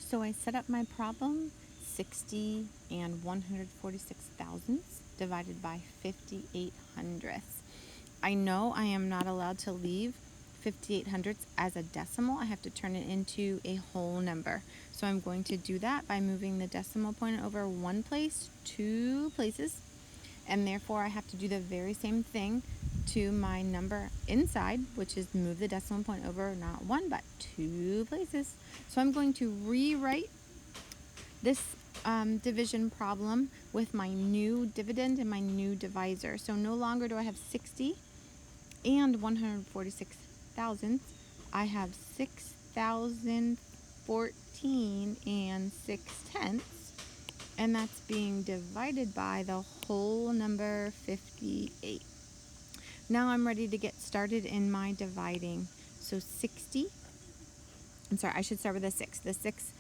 So I set up my problem, 60 and 146 thousandths divided by 58 hundredths. I know I am not allowed to leave 58 hundredths as a decimal. I have to turn it into a whole number. So I'm going to do that by moving the decimal point over one place, two places, and therefore I have to do the very same thing to my number inside, which is move the decimal point over not one but two places. So I'm going to rewrite this division problem with my new dividend and my new divisor. So no longer do I have 60 and 146 thousandths. I have 6,014 and 6/10ths, and that's being divided by the whole number 58. Now I'm ready to get started in my dividing. So 60, I should start with a 6. The 6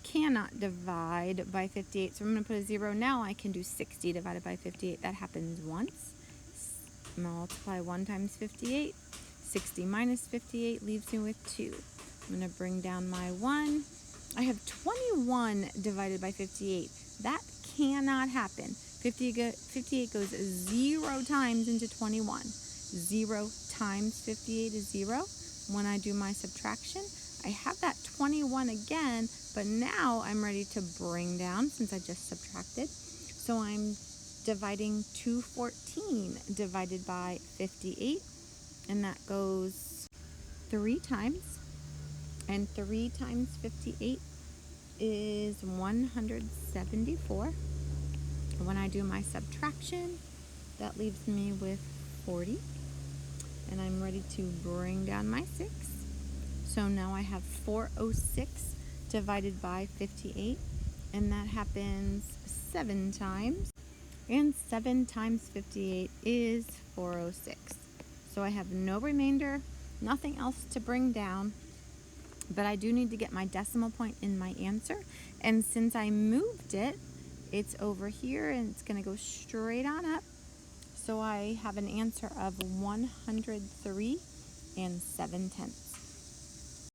cannot divide by 58, so I'm going to put a 0. Now I can do 60 divided by 58. That happens once. Multiply 1 times 58. 60 minus 58 leaves me with 2. I'm going to bring down my 1. I have 21 divided by 58. That cannot happen. 58 goes 0 times into 21. 0 times 58 is 0. When I do my subtraction, I have that 21 again, but now I'm ready to bring down since I just subtracted. So I'm dividing 214 divided by 58, and that goes 3 times. And 3 times 58 is 174. When I do my subtraction, that leaves me with 40. And I'm ready to bring down my 6. So now I have 406 divided by 58, and that happens 7 times. And 7 times 58 is 406. So I have no remainder, nothing else to bring down, but I do need to get my decimal point in my answer. And since I moved it, it's over here and it's going to go straight on up. So I have an answer of 103 and 7/10.